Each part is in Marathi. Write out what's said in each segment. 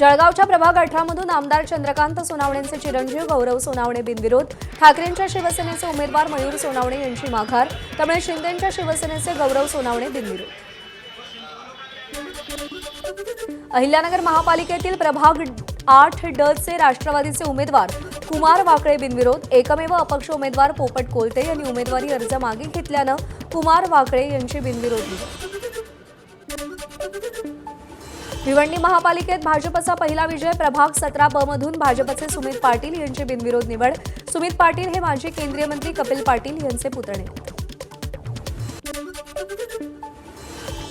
जळगावच्या प्रभाग 18 मधून आमदार चंद्रकांत सोनावणेंचे चिरंजीव गौरव सोनावणे बिनविरोध, ठाकरेंच्या शिवसेनेचे उमेदवार मयूर सोनावणे यांची माघार, त्यामुळे शिंदेंच्या शिवसेनेचे गौरव सोनावणे बिनविरोध। अहिल्यानगर महापालिकेतील प्रभाग 8 चे राष्ट्रवादीचे उमेदवार कुमार वाकळे बिनविरोध, एकमेव अपक्ष उमेदवार पोपट कोलते यांनी उमेदवारी अर्ज मागे घेतल्यानं कुमार वाकळे यांची बिनविरोध निवड। भिवंडी महापालिकेत भाजपचा पहिला विजय, प्रभाग 17 मधून भाजपचे सुमित पाटील यांची बिनविरोध निवड। सुमित पाटील हे माजी केंद्रीय मंत्री कपिल पाटील यांचे पुतणे।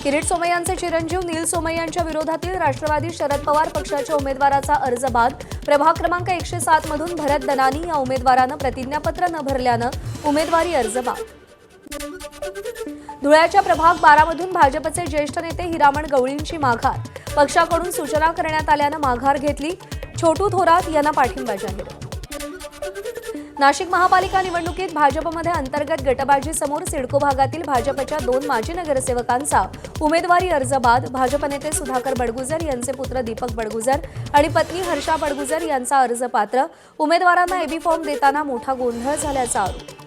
किरीट सोमय्यांचे चिरंजीव नील सोमय्यांच्या विरोधातील राष्ट्रवादी शरद पवार पक्षाच्या उमेदवाराचा अर्ज बाद, प्रभाग क्रमांक 107 मधून भरत दनानी या उमेदवारानं प्रतिज्ञापत्र न भरल्यानं उमेदवारी अर्ज बाद। धुळ्याच्या प्रभाग 12 मधून भाजपचे ज्येष्ठ नेते हिरामण गवळींची माघार, पक्षाकडून सूचना करण्यात आल्यानं माघार घेतली, छोटू थोरात यांना पाठिंबा जाहीर। नाशिक महापालिका निवडणुकीत भाजपमध्ये अंतर्गत गटबाजी समोर सिडको भागातील भाजपच्या 2 माजी नगरसेवकांचा उमेदवारी अर्ज बाद, भाजप नेते सुधाकर बडगुजर यांचे पुत्र दीपक बडगुजर आणि पत्नी हर्षा बडगुजर यांचा अर्ज पात्र, उमेदवारांना एबी फॉर्म देताना मोठा गोंधळ झाल्याचा आरोप।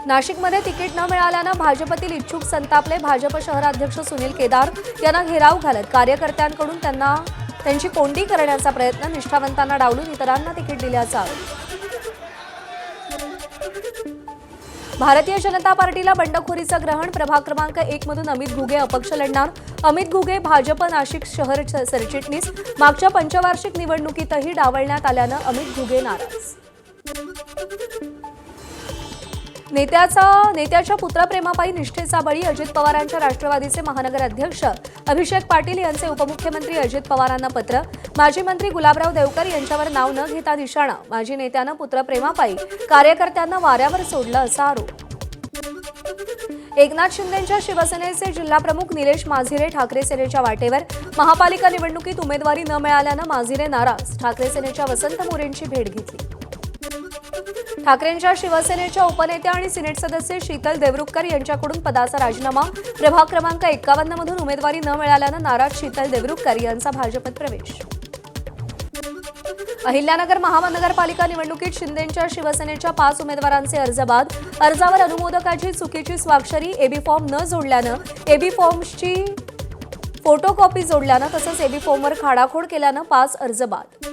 नाशिकमध्ये तिकीट न मिळाल्यानं भाजपतील इच्छुक संतापले, भाजप शहराध्यक्ष सुनील केदार यांना घेराव घालत कार्यकर्त्यांकडून त्यांची कोंडी करण्याचा प्रयत्न, निष्ठावंतांना डावलून इतरांना तिकीट दिल्याचा आरोप। भारतीय जनता पार्टीला बंडखोरीचं ग्रहण, प्रभाग क्रमांक 1 मधून अमित घुगे अपक्ष लढणार, अमित घुगे भाजप नाशिक शहर सरचिटणीस, मागच्या पंचवार्षिक निवडणुकीतही डावलण्यात आल्यानं अमित घुगे नाराज। नेत्याच्या पुत्रप्रेमापायी निष्ठेचा बळी, अजित पवारांच्या राष्ट्रवादीचे महानगर अध्यक्ष अभिषेक पाटील यांचे उपमुख्यमंत्री अजित पवारांना पत्र, माजी मंत्री गुलाबराव देवकर यांच्यावर नाव न घेता निशाणा, माजी नेत्यानं पुत्रप्रेमापायी कार्यकर्त्यांना वाऱ्यावर सोडलं असा आरोप। एकनाथ शिंदेंच्या शिवसेनेचे जिल्हाप्रमुख निलेश माझिरे ठाकरे सेनेच्या वाटेवर, महापालिका निवडणुकीत उमेदवारी न मिळाल्यानं माझिरे नाराज, ठाकरे सेनेच्या वसंत मोरेंची भेट घेतली। ठाकरेंच्या शिवसेनेच्या उपनेत्या आणि सिनेट सदस्य शीतल देवरुखकर यांच्याकडून पदाचा राजीनामा, प्रभाग क्रमांक 51 मधून उमेदवारी न मिळाल्यानं नाराज शीतल देवरुखकर यांचा भाजपत प्रवेश। अहिल्यानगर महानगरपालिका निवडणुकीत शिंदेंच्या शिवसेनेच्या 5 उमेदवारांचे अर्ज बाद, अर्जावर अनुमोदकाची चुकीची स्वाक्षरी, एबी फॉर्म न जोडल्यानं, एबी फॉर्मची फोटोकॉपी जोडल्यानं तसंच एबी फॉर्मवर खाडाखोड केल्यानं 5 अर्ज बाद।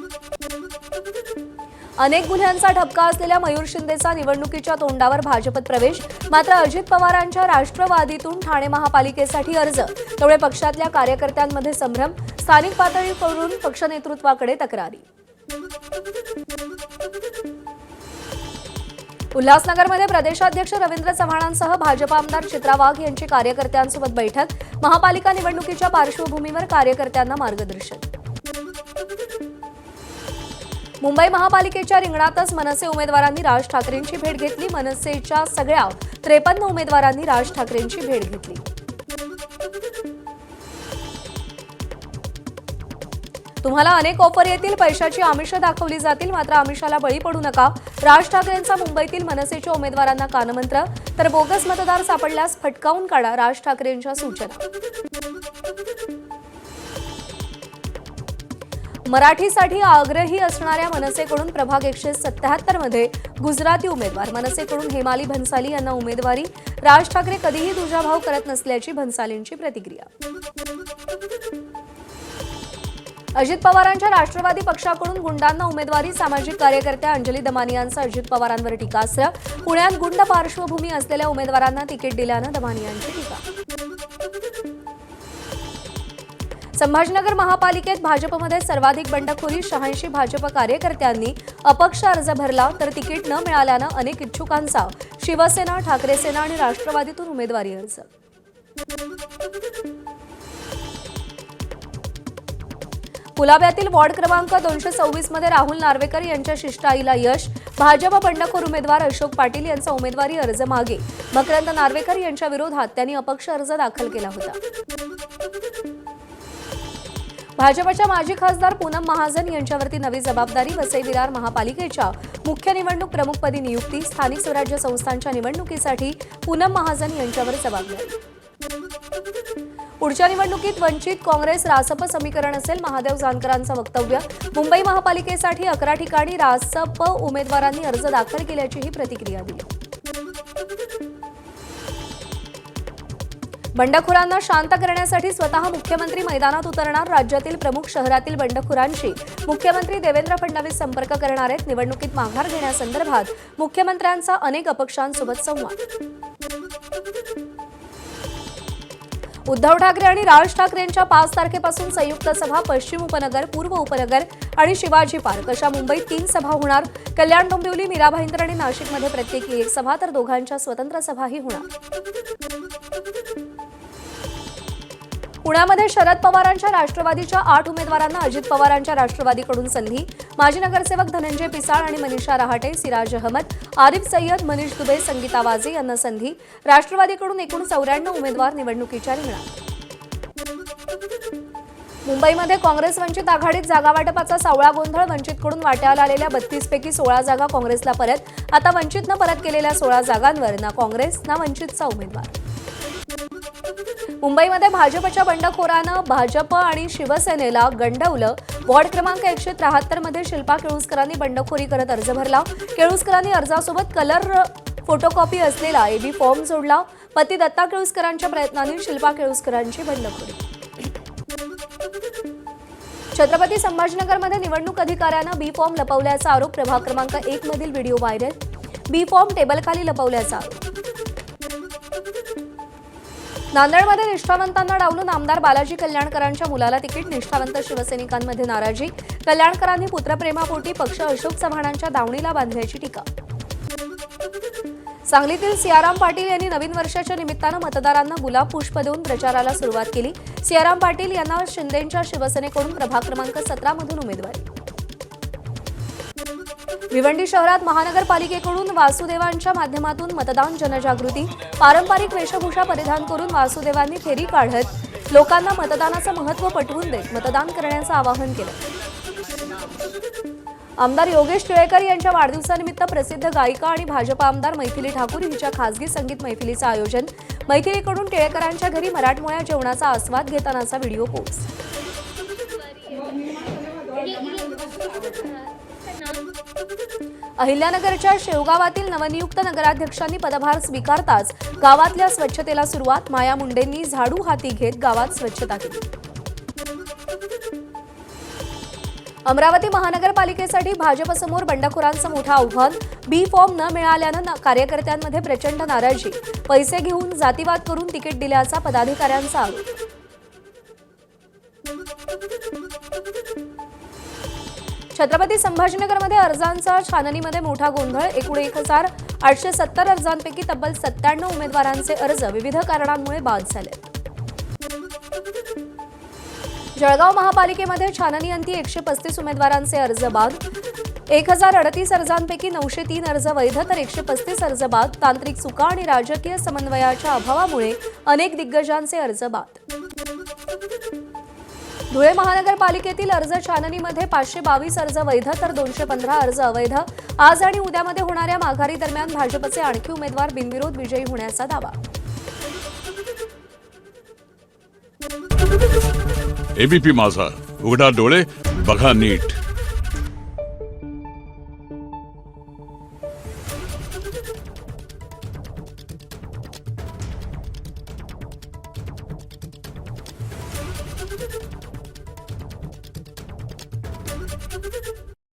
अनेक गुन्ह्यांचा ठपका असलेल्या मयूर शिंदेचा निवडणुकीच्या तोंडावर भाजपत प्रवेश, मात्र अजित पवारांच्या राष्ट्रवादीतून ठाणे महापालिकेसाठी अर्ज, त्यामुळे पक्षातल्या कार्यकर्त्यांमध्ये संभ्रम, स्थानिक पातळीवरून पक्ष नेतृत्वाकडे तक्रारी। उल्हासनगरमध्ये प्रदेशाध्यक्ष रवींद्र चव्हाणांसह भाजप आमदार चित्रा वाघ यांची कार्यकर्त्यांसोबत बैठक, महापालिका निवडणुकीच्या पार्श्वभूमीवर कार्यकर्त्यांना मार्गदर्शन। मुंबई महापालिकेच्या रिंगणातच मनसे उमेदवारांनी राज ठाकरेंची भेट घेतली, मनसेच्या सगळ्या 53 उमेदवारांनी राज ठाकरेंची भेट घेतली। तुम्हाला अनेक ऑफर येतील, पैशाची आमिष दाखवली जातील, मात्र आमिषाला बळी पडू नका, राज ठाकरेंचा मुंबईतील मनसेच्या उमेदवारांना कानमंत्र, तर बोगस मतदार सापडल्यास फटकावून काढा, राज ठाकरेंच्या सूचना। मराठीसाठी आग्रही असणाऱ्या मनसेकडून प्रभाग 177 मध्ये गुजराती उमेदवार, मनसेकडून हेमाली भन्साली यांना उमेदवारी, राज ठाकरे कधीही दुजाभाव करत नसल्याची भन्सालींची प्रतिक्रिया। अजित पवारांच्या राष्ट्रवादी पक्षाकडून गुंडांना उमेदवारी, सामाजिक कार्यकर्त्या अंजली दमानी यांचा अजित पवारांवर टीकास्त्र, पुण्यात गुंड पार्श्वभूमी असलेल्या उमेदवारांना तिकीट दिल्यानं दमानी यांची टीका। संभाजीनगर महापालिकेत भाजपमध्ये सर्वाधिक बंडखोरी, 86 भाजप कार्यकर्त्यांनी अपक्ष अर्ज भरला, तर तिकीट न मिळाल्यानं अनेक इच्छुकांचा शिवसेना, ठाकरे सेना आणि राष्ट्रवादीतून उमेदवारी अर्ज। कुलाब्यातील वॉर्ड क्रमांक 226 मध्ये राहुल नार्वेकर यांच्या शिष्टाईला यश, भाजप बंडखोर उमेदवार अशोक पाटील यांचा उमेदवारी अर्ज मागे, मकरंद नार्वेकर यांच्या विरोधात त्यांनी अपक्ष अर्ज दाखल केला होता। भाजपच्या माजी खासदार पूनम महाजन यांच्यावरती नवी जबाबदारी, वसई विरार महापालिकेच्या मुख्य निवडणूक प्रमुखपदी नियुक्ती, स्थानिक स्वराज्य संस्थांच्या निवडणुकीसाठी पूनम महाजन यांच्यावर जबाबदारी। पुढच्या निवडणुकीत वंचित काँग्रेस रासप समीकरण असेल, महादेव जानकरांचं वक्तव्य. मुंबई महापालिकेसाठी 11 ठिकाणी रासप उमेदवारांनी अर्ज दाखल केल्याचीही प्रतिक्रिया दिली. बंडखोरांना शांत करण्यासाठी स्वतः मुख्यमंत्री मैदानात उतरणार. राज्यातील प्रमुख शहरातील बंडखोरांशी मुख्यमंत्री देवेंद्र फडणवीस संपर्क करणार आहेत. निवडणुकीत माघार घेण्यासंदर्भात मुख्यमंत्र्यांचा अनेक अपक्षांसोबत संवाद. उद्धव ठाकरे आणि राज ठाकरेंच्या 5 तारखेपासून संयुक्त सभा. पश्चिम उपनगर, पूर्व उपनगर आणि शिवाजी पार्क अशा मुंबईत 3 सभा होणार. कल्याण, डोंबिवली, मीरा भाईंदर आणि नाशिकमध्ये प्रत्येकी 1 सभा, तर दोघांच्या स्वतंत्र सभाही होणार. पुण्यामध्ये शरद पवारांच्या राष्ट्रवादीच्या 8 उमेदवारांना अजित पवारांच्या राष्ट्रवादीकडून संधी. माजी नगरसेवक धनंजय पिसाळ आणि मनीषा रहाटे, सिराज अहमद, आरिफ सय्यद, मनीष दुबे, संगीता वाजे यांना संधी. राष्ट्रवादीकडून एकूण 94 उमेदवार निवडणुकीच्या रिंगणात. मुंबईमध्ये काँग्रेस वंचित आघाडीत जागा वाटपाचा सावळा गोंधळ. वंचितकडून वाट्याला आलेल्या 32 पैकी 16 जागा काँग्रेसला परत. आता वंचितनं परत केलेल्या 16 जागांवर ना काँग्रेस ना वंचितचा उमेदवार. मुंबईमध्ये भाजपच्या बंडखोरानं भाजप आणि शिवसेनेला गंडवलं. वॉर्ड क्रमांक 173 मध्ये शिल्पा केळुसकरांनी बंडखोरी करत अर्ज भरला. केळुसकरांनी अर्जासोबत कलर फोटोकॉपी असलेला एबी फॉर्म जोडला. पती दत्ता केळुसकरांच्या प्रयत्नांनी शिल्पा केळुसकरांची बंडखोरी. छत्रपती संभाजीनगरमध्ये निवडणूक अधिकाऱ्यानं बी फॉर्म लपवल्याचा आरोप. प्रभाग क्रमांक 1 मधील व्हिडिओ व्हायरल. बी फॉर्म टेबलखाली लपवल्याचा आरोप. नांदेडमध्ये निष्ठावंतांना डावलून आमदार बालाजी कल्याणकरांच्या मुलाला तिकीट. निष्ठावंत शिवसैनिकांमध्ये नाराजी. कल्याणकरांनी पुत्रप्रेमापोटी पक्ष अशोक चव्हाणांच्या दावणीला बांधल्याची टीका. सांगलीतील सियाराम पाटील यांनी नवीन वर्षाच्या निमित्तानं मतदारांना गुलाब पुष्प देऊन प्रचाराला सुरुवात केली. सियाराम पाटील यांना शिंदेंच्या शिवसेनेकडून प्रभाग क्रमांक 17 मधून उमेदवारी. भिवंडी शहरात महानगरपालिकेकडून वासुदेवांच्या माध्यमातून मतदान जनजागृती. पारंपरिक वेशभूषा परिधान करून वासुदेवांनी फेरी काढत लोकांना मतदानाचं महत्त्व पटवून देत मतदान करण्याचं आवाहन केलं. आमदार योगेश टिळेकर यांच्या वाढदिवसानिमित्त प्रसिद्ध गायिका आणि भाजप आमदार मैथिली ठाकूर हिच्या खासगी संगीत मैफिलीचं आयोजन. मैथिलीकडून टिळेकरांच्या घरी मराठमोळ्या जेवणाचा आस्वाद घेतानाचा व्हिडिओ पोस्ट. अहिल्यानगरच्या शेवगावातील नवनियुक्त नगराध्यक्षांनी पदभार स्वीकारताच गावातल्या स्वच्छतेला सुरुवात. माया मुंडेंनी झाडू हाती घेत गावात स्वच्छता केली. अमरावती महानगरपालिकेसाठी भाजपसमोर बंडखोरांचं मोठं आव्हान. बी फॉर्म न मिळाल्यानं कार्यकर्त्यांमध्ये प्रचंड नाराजी. पैसे घेऊन जातीवाद करून तिकीट दिल्याचा पदाधिकाऱ्यांचा आरोप. छत्रपती संभाजीनगरमध्ये अर्जांचा छाननीमध्ये मोठा गोंधळ. एकूण 1870 अर्जांपैकी तब्बल 97 उमेदवारांचे अर्ज विविध कारणांमुळे बाद झाले. जळगाव महापालिकेमध्ये छाननीअंती 135 उमेदवारांचे अर्ज बाद. 1038 अर्जांपैकी 903 अर्ज वैध तर 135 अर्ज बाद. तांत्रिक चुका आणि राजकीय समन्वयाच्या अभावामुळे अनेक दिग्गजांचे अर्ज बाद. धुळे महानगरपालिकेतील अर्ज छाननीमध्ये 522 अर्ज वैध तर 215 अर्ज अवैध. आज आणि उद्यामध्ये होणाऱ्या माघारी दरम्यान भाजपचे आणखी उमेदवार बिनविरोध विजयी होण्याचा दावा. एबीपी माझा, उघडा डोळे बघा नीट.